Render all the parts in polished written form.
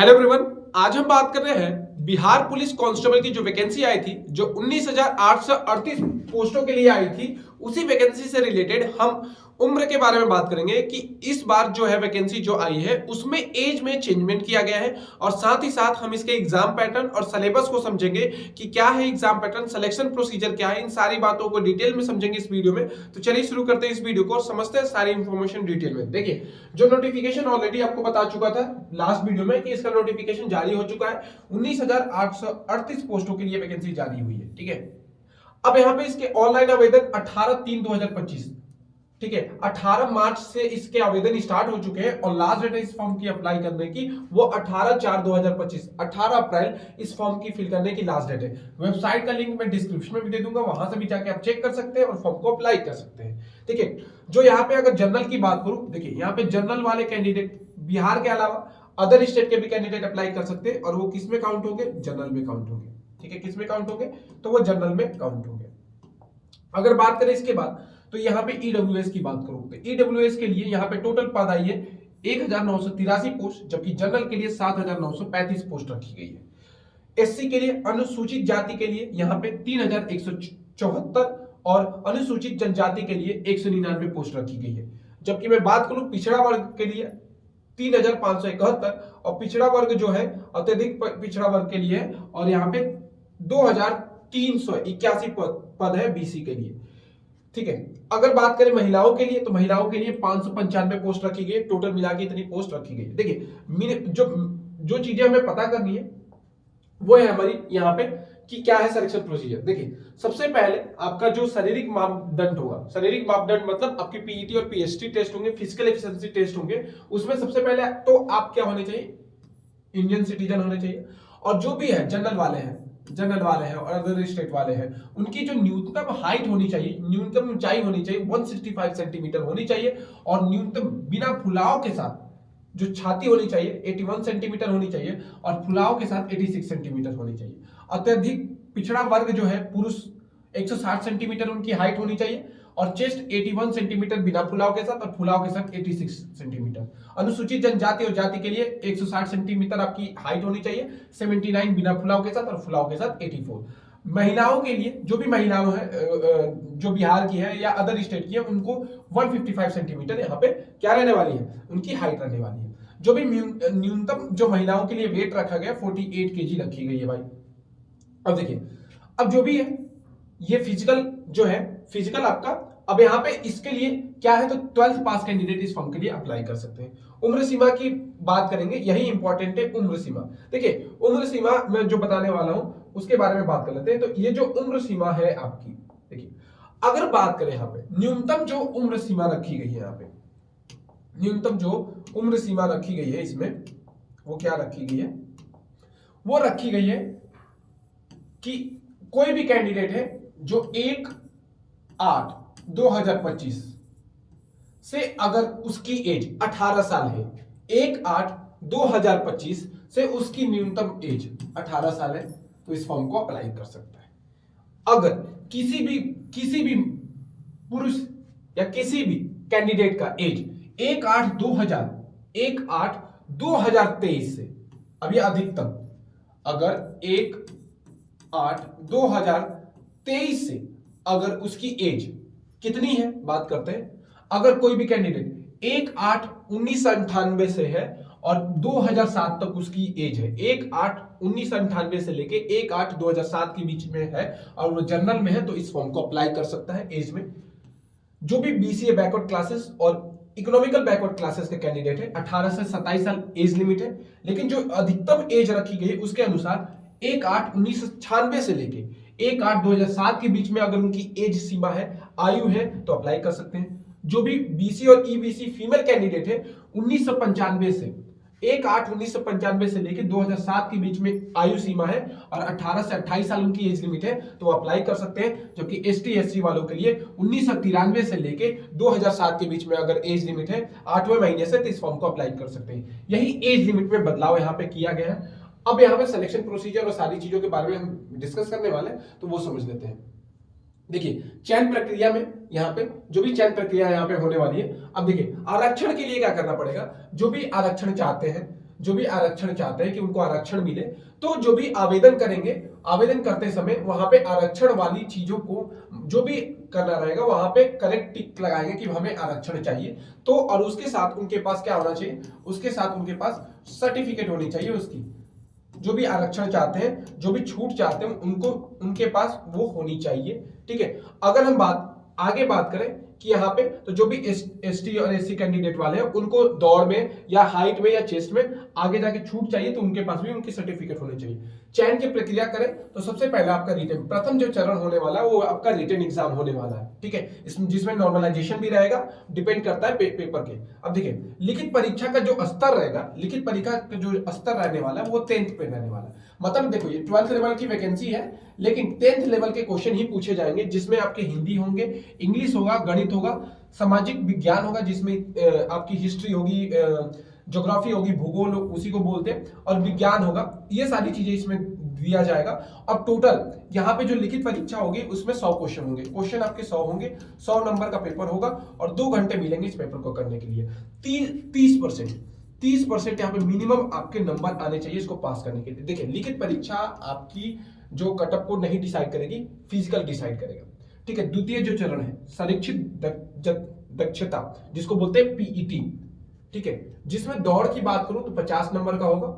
Hello everyone, आज हम बात कर रहे हैं बिहार पुलिस कांस्टेबल की जो वैकेंसी आई थी, जो 19,838 पोस्टों के लिए आई थी। उसी वैकेंसी से रिलेटेड हम उम्र के बारे में बात करेंगे कि इस बार जो है वैकेंसी जो आई है उसमें एज में चेंजमेंट किया गया है, और साथ ही साथ हम इसके एग्जाम पैटर्न और सिलेबस को समझेंगे कि क्या है एग्जाम पैटर्न, सिलेक्शन प्रोसीजर क्या है। इन सारी बातों को डिटेल में समझेंगे इस वीडियो में। तो चलिए शुरू करते हैं इस वीडियो को और समझते हैं सारी इंफॉर्मेशन डिटेल में। देखिए, जो नोटिफिकेशन ऑलरेडी आपको बता चुका था लास्ट वीडियो में कि इसका नोटिफिकेशन जारी हो चुका है। 19,838 पोस्टों के लिए वैकेंसी जारी हुई है। ठीक है, अब यहां पे इसके ऑनलाइन आवेदन 18/3/2025, ठीक है, 18 मार्च से इसके आवेदन स्टार्ट हो चुके हैं और लास्ट डेट इस फॉर्म की अप्लाई करने की वो 18/4/2025, 18 अप्रैल इस फॉर्म की फिल करने की लास्ट डेट है। वेबसाइट का लिंक मैं डिस्क्रिप्शन में भी दे दूंगा, वहां से भी जाके आप चेक कर सकते हैं और फॉर्म को अप्लाई कर सकते हैं। ठीक है, जो यहाँ पे अगर जनरल की बात करूं, देखिए यहाँ पे जनरल वाले कैंडिडेट बिहार के अलावा अदर स्टेट के भी कैंडिडेट अप्लाई कर सकते हैं, और वो किस में काउंट होंगे? जनरल में काउंट होंगे। ठीक है, किस में काउंट होंगे? तो वो जनरल में काउंट होंगे। अगर बात करें इसके बाद, तो यहाँ पे ईडब्ल्यूएस की बात करूं तो ईडब्ल्यूएस के लिए यहाँ पे टोटल पद आई है 1,983 पोस्ट, जबकि जनरल के लिए 7,935 पोस्ट रखी गई है। एससी के लिए, अनुसूचित जाति के लिए यहाँ पे 3,174 और अनुसूचित जनजाति के लिए 199 पोस्ट रखी गई है। जबकि मैं बात करूं पिछड़ा वर्ग के लिए 3,571, और पिछड़ा वर्ग जो है अत्यधिक पिछड़ा वर्ग के लिए है, और यहाँ पे 2,381 पद है बीसी के लिए। ठीक है, अगर बात करें महिलाओं के लिए, तो महिलाओं के लिए 595 पोस्ट रखी गई, टोटल मिला के इतनी पोस्ट रखी गई। देखिए, जो जो चीजें हमें पता करनी है वो है हमारी यहाँ पे कि क्या है सिलेक्शन प्रोसीजर। देखिए, सबसे पहले आपका जो शारीरिक मापदंड होगा, शारीरिक मापदंड मतलब आपकी पीईटी और पीएसटी टेस्ट होंगे, फिजिकल एफिशिएंसी टेस्ट होंगे। उसमें सबसे पहले तो आप क्या होने चाहिए? इंडियन सिटीजन होने चाहिए। और जो भी है जनरल वाले हैं और अदर स्टेट वाले हैं, उनकी जो न्यूनतम हाइट होनी चाहिए, न्यूनतम ऊंचाई होनी चाहिए 165 सेंटीमीटर होनी चाहिए, और न्यूनतम बिना फुलाव के साथ जो छाती होनी चाहिए 81 सेंटीमीटर होनी चाहिए, और फुलाव के साथ 86 सेंटीमीटर होनी चाहिए। अत्यधिक पिछड़ा वर्ग जो है पुरुष 160 सेंटीमीटर उनकी हाइट होनी चाहिए, और चेस्ट 81 सेंटीमीटर बिना फुलाव के साथ, और फुलाव के साथ 86 सेंटीमीटर। अनुसूचित जनजाति और जाति के लिए 160 सेंटीमीटर आपकी हाइट होनी चाहिए, 79 बिना फुलाव के साथ, और फुलाव के साथ 84। महिलाओं के लिए, जो भी महिलाओं है जो बिहार की है या अदर स्टेट की है, उनको 155 सेंटीमीटर यहाँ पे क्या रहने वाली है? उनकी हाइट रहने वाली है। जो भी न्यूनतम जो महिलाओं के लिए वेट रखा गया 48 केजी रखी गई है भाई। अब देखिए, अब जो भी है ये फिजिकल जो है, फिजिकल आपका, अब यहाँ पे इसके लिए क्या है? तो 12th पास कैंडिडेट इस फॉर्म के लिए अप्लाई कर सकते हैं। उम्र सीमा की बात करेंगे, यही इंपॉर्टेंट है उम्र सीमा। देखिए, उम्र सीमा मैं जो बताने वाला हूं उसके बारे में बात कर लेते हैं। तो ये जो उम्र सीमा है आपकी, देखिए, अगर बात करें यहाँ पे न्यूनतम जो उम्र सीमा रखी गई है, यहाँ पे न्यूनतम जो उम्र सीमा रखी गई है इसमें, वो क्या रखी गई है? वो रखी गई है कि कोई भी कैंडिडेट है जो 1/8/2025 से अगर उसकी एज 18 साल है, 1/8/2025 से उसकी न्यूनतम एज 18 साल है, तो इस फॉर्म को अप्लाई कर सकता है। अगर किसी भी पुरुष या किसी भी कैंडिडेट का एज 1/8/2023 से, अब ये अधिकतम, अगर 1/8/2023 से अगर उसकी एज कितनी है, बात करते हैं। अगर कोई भी कैंडिडेट 1/8/1998 से है और 2007 तक उसकी एज है, 1/8/1998 से लेके 1/8/2007 के बीच में है, और वो जनरल में है, तो इस फॉर्म को अप्लाई कर सकता है एज में। जो भी बीसीए बैकवर्ड क्लासेस और इकोनॉमिकल बैकवर्ड क्लासेस के कैंडिडेट है, 18 से 27 साल एज लिमिट है, लेकिन जो अधिकतम एज रखी गई उसके अनुसार 1/8/1996 से लेके 1/8/2007 के बीच में अगर उनकी एज सीमा है, आयु है, तो अप्लाई कर सकते हैं। जो भी बीसी और ईबीसी फीमेल कैंडिडेट है, 1995 से 1/8/1995 से लेके 2007 के बीच में आयु सीमा है, और 18 से 28 साल उनकी एज लिमिट है, तो वो अप्लाई कर सकते हैं। जबकि एसटी एससी वालों के लिए 1993 से लेके 2007 के बीच में अगर एज लिमिट है 8वें महीने से, तो इस फॉर्म को अप्लाई कर सकते हैं। यही एज लिमिट में बदलाव यहाँ पे किया गया है। अब यहाँ पे सिलेक्शन प्रोसीजर और सारी चीजों के बारे में हम डिस्कस करने वाले हैं, तो वो समझ लेते हैं। देखिए, चयन प्रक्रिया में यहाँ पे जो भी चयन प्रक्रिया यहाँ पे होने वाली है, अब देखिए आरक्षण के लिए क्या करना पड़ेगा। जो भी आरक्षण चाहते हैं, जो भी आरक्षण चाहते हैं कि उनको आरक्षण मिले, तो जो भी आवेदन करेंगे, आवेदन करते समय वहां पे आरक्षण वाली चीजों को जो भी करना रहेगा वहां पे करेक्ट टिक लगाएंगे कि हमें आरक्षण चाहिए। तो और उसके साथ उनके पास क्या होना चाहिए, उसके साथ उनके पास सर्टिफिकेट होनी चाहिए उसकी, जो भी आरक्षण चाहते हैं, जो भी छूट चाहते हैं, उनको उनके पास वो होनी चाहिए। ठीक है, अगर हम आगे बात करें कि यहाँ पे तो जो भी एसटी और एससी कैंडिडेट वाले हैं उनको दौड़ में या हाइट में या चेस्ट में आगे जाके छूट चाहिए, तो उनके पास भी उनकी सर्टिफिकेट होनी चाहिए। चयन की प्रक्रिया करें तो सबसे पहले आपका रिटन, प्रथम जो चरण होने वाला है वो आपका रिटन एग्जाम होने वाला है। ठीक है, इसमें जिसमें नॉर्मलाइजेशन भी रहेगा, डिपेंड करता है पेपर के। अब देखिए, लिखित परीक्षा का जो स्तर रहेगा, लिखित परीक्षा का जो स्तर रहने वाला है वो 10th पे रहने वाला है। मतलब देखो, ये 12th लेवल की वैकेंसी है, लेकिन 10th लेवल के क्वेश्चन ही पूछे जाएंगे, जिसमें आपके हिंदी होंगे, इंग्लिश होगा, गणित होगा, सामाजिक विज्ञान होगा, जिसमें आपकी हिस्ट्री होगी, ज्योग्राफी होगी, भूगोल उसी को बोलते हैं, और विज्ञान होगा। ये सारी चीजें इसमें दिया जाएगा। अब टोटल यहाँ पे जो लिखित परीक्षा होगी उसमें 100 क्वेश्चन होंगे, क्वेश्चन आपके 100 होंगे, 100 नंबर का पेपर होगा और 2 घंटे मिलेंगे इस पेपर को करने के लिए। 30% यहाँ पे मिनिमम आपके नंबर आने चाहिए इसको पास करने के लिए। देखिए, लिखित परीक्षा आपकी जो कटअप को नहीं डिसाइड करेगी, फिजिकल डिसाइड करेगा। ठीक है, द्वितीय जो चरण है संरक्षित दक्षता, जिसको बोलते हैं पीईटी। ठीक है, जिसमें दौड़ की बात करूं तो 50 नंबर का होगा।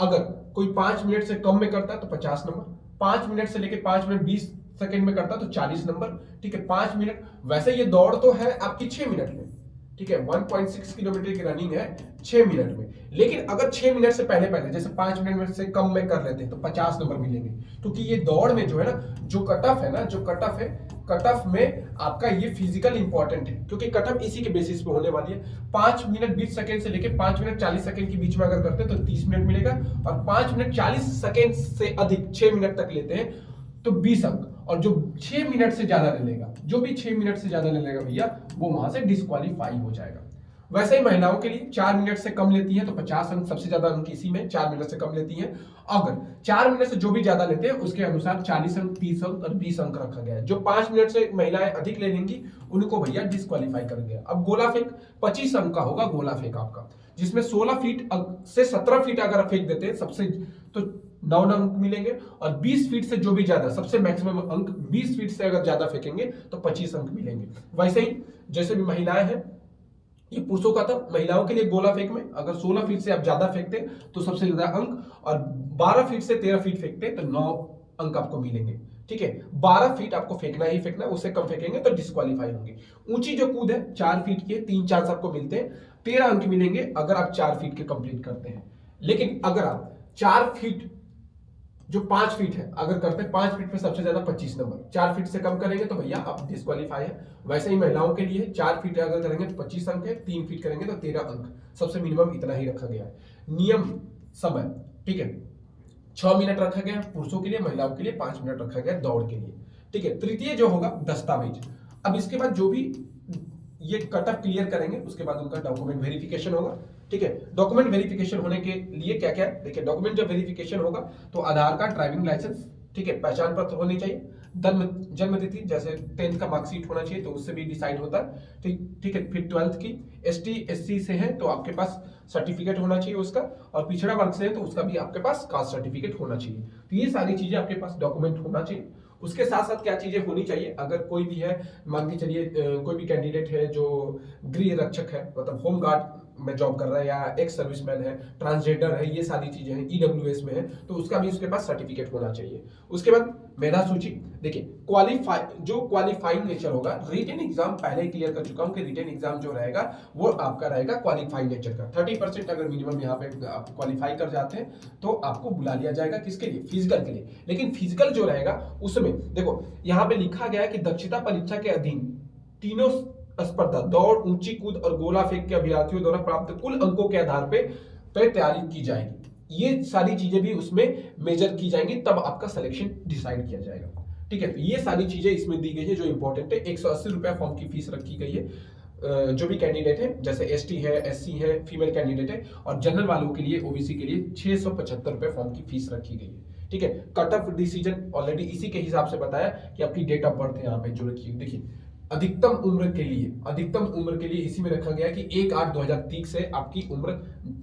अगर कोई 5 मिनट से कम में करता है तो 50 नंबर, 5 मिनट से लेके 5 मिनट 20 सेकंड में करता है तो 40 नंबर। ठीक है, 5 मिनट, वैसे ये दौड़ तो है आपकी 6 मिनट में। ठीक है, 1.6 किलोमीटर की रनिंग है 6 मिनट में, लेकिन अगर 6 मिनट से पहले पहले जैसे 5 मिनट से कम में कर लेते हैं तो 50 नंबर मिलेंगे। क्योंकि ये दौड़ में जो है ना, जो कटअफ है ना, जो कटअफ है, कटअफ में आपका ये फिजिकल इंपॉर्टेंट है, क्योंकि कटअफ इसी के बेसिस पे होने वाली है। 5 मिनट 20 सेकंड से लेके 5 मिनट 40 सेकंड के बीच में अगर करते हैं तो 30 मिनट मिलेगा, और 5 मिनट 40 सेकंड से अधिक 6 मिनट तक लेते हैं तो 20 अंक, और जो 6 मिनट से ज्यादा ले लेगा, जो भी 6 मिनट से ज्यादा ले लेगा भैया, वो वहां से डिस्क्वालीफाई हो जाएगा। वैसे ही महिलाओं के लिए 4 मिनट से कम लेती हैं तो 50 अंक, सबसे ज्यादा अंक इसी में 4 मिनट से कम लेती हैं। अगर 4 मिनट से जो भी ज्यादा लेते हैं उसके अनुसार 40 अंक, 30 अंक और 20 अंक रखा गया है। जो 5 मिनट से महिलाएं अधिक ले लेंगी उनको भैया डिस्क्वालीफाई कर गया। अब गोला फेंक 25 अंक का होगा, गोला फेंक आपका, जिसमें 16 फीट से 17 फीट अगर फेंक देते हैं सबसे, तो 9 अंक मिलेंगे, और 20 फीट से जो भी ज्यादा, सबसे मैक्सिमम अंक 20 फीट से अगर ज्यादा फेंकेंगे तो 25 अंक मिलेंगे। वैसे ही जैसे भी महिलाएं हैं, ये पुरुषों का था, महिलाओं के लिए गोला फेंक में अगर 16 फीट से आप ज्यादा फेंकते तो सबसे ज्यादा अंक, और 12 फीट से 13 फीट फेंकते तो 9 अंक आपको मिलेंगे। ठीक है, 12 फीट आपको फेंकना ही फेंकना, उससे कम फेंकेंगे तो डिस्क्वालीफाई होंगे। ऊंची जो कूद है 4 फीट की, 3 चांस आपको मिलते हैं, 13 अंक मिलेंगे अगर आप 4 फीट के कंप्लीट करते हैं। लेकिन अगर आप 4 फीट, जो 5 फीट है अगर करते हैं, 5 फीट पे सबसे ज्यादा 25 नंबर, 4 फीट से कम करेंगे तो भैया आप डिस्क्वालीफाई है। वैसे ही महिलाओं के लिए 4 फीट अगर करेंगे तो 25 अंक है, 3 फीट करेंगे तो 13 अंक, सबसे मिनिमम इतना ही रखा गया है। नियम समय, ठीक है, 6 मिनट रखा गया पुरुषों के लिए, महिलाओं के लिए 5 मिनट रखा गया दौड़ के लिए। ठीक है, तृतीय जो होगा दस्तावेज। अब इसके बाद जो भी ये कटअप क्लियर करेंगे उसके बाद उनका डॉक्यूमेंट वेरिफिकेशन होगा। ठीक है, डॉक्यूमेंट वेरिफिकेशन होने के लिए क्या क्या है, देखिए, डॉक्यूमेंट जब वेरिफिकेशन होगा तो आधार कार्ड, ड्राइविंग लाइसेंस, ठीक है, पहचान पत्र होनी चाहिए, जन्म तिथि, जैसे 10th का मार्कशीट होना चाहिए तो उससे भी डिसाइड होता है। ठीक है, फिर 12th की, एसटी एससी से है तो आपके पास सर्टिफिकेट होना चाहिए उसका, और पिछड़ा वर्ग से है तो उसका भी आपके पास कास्ट सर्टिफिकेट होना चाहिए। तो ये सारी चीजें आपके पास डॉक्यूमेंट होना चाहिए। उसके साथ साथ क्या चीजें होनी चाहिए, अगर कोई भी है, मान के चलिए कोई भी कैंडिडेट है जो गृह रक्षक है, मतलब होम गार्ड में जॉब कर रहा है, या एक्स सर्विसमैन है, ट्रांसजेंडर है, ये सारी चीजें हैं, ईडब्ल्यूएस में है तो उसका भी उसके पास सर्टिफिकेट होना चाहिए। उसके बाद मेधा सूची, देखिए, क्वालिफाइंग नेचर होगा, रिटन एग्जाम पहले ही क्लियर कर चुका हूं कि रिटन एग्जाम जो रहेगा वो आपका रहेगा क्वालिफाइंग नेचर का। 30% अगर मिनिमम यहाँ पे आप क्वालिफाई कर जाते हैं तो आपको बुला लिया जाएगा, किसके लिए, फिजिकल के लिए। लेकिन फिजिकल जो रहेगा उसमें देखो यहाँ पे लिखा गया है कि दक्षता परीक्षा के अधीन तीनों स्पर्धा, दौड़, ऊंची कूद और गोला फेंक के अभ्यर्थियों द्वारा प्राप्त कुल अंकों के आधार पे तैयारी की जाएगी। ये सारी चीजें भी उसमें मेजर की जाएंगी, तब आपका सिलेक्शन डिसाइड किया जाएगा। ठीक है, तो ये सारी चीजें इसमें दी गई है जो इंपॉर्टेंट है। 180 रुपया फॉर्म की फीस रखी गई है। जो भी कैंडिडेट है, जैसे एसटी है, एससी है, फीमेल कैंडिडेट है, और जनरल वालों के लिए, ओबीसी के लिए 675 रुपए फॉर्म की फीस रखी गई है। ठीक है, कट ऑफ डिसीजन ऑलरेडी इसी के हिसाब से बताया कि आपकी डेट ऑफ बर्थ यहाँ पे जो रखी है। देखिए, अधिकतम उम्र के लिए इसी में रखा गया कि 1/8/2030 से आपकी उम्र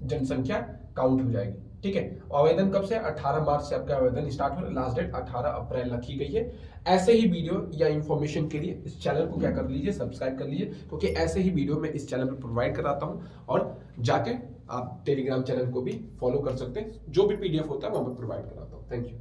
जनसंख्या काउंट हो जाएगी। ठीक है, आवेदन कब से? 18 मार्च से आपका आवेदन स्टार्ट हो रहा है, लास्ट डेट 18 अप्रैल रखी गई है। ऐसे ही वीडियो या इन्फॉर्मेशन के लिए इस चैनल को क्या कर लीजिए, सब्सक्राइब कर लीजिए, क्योंकि ऐसे ही वीडियो मैं इस चैनल पर प्रोवाइड कराता हूँ। और जाके आप टेलीग्राम चैनल को भी फॉलो कर सकते हैं, जो भी PDF होता है वो मैं प्रोवाइड कराता हूँ। Thank you.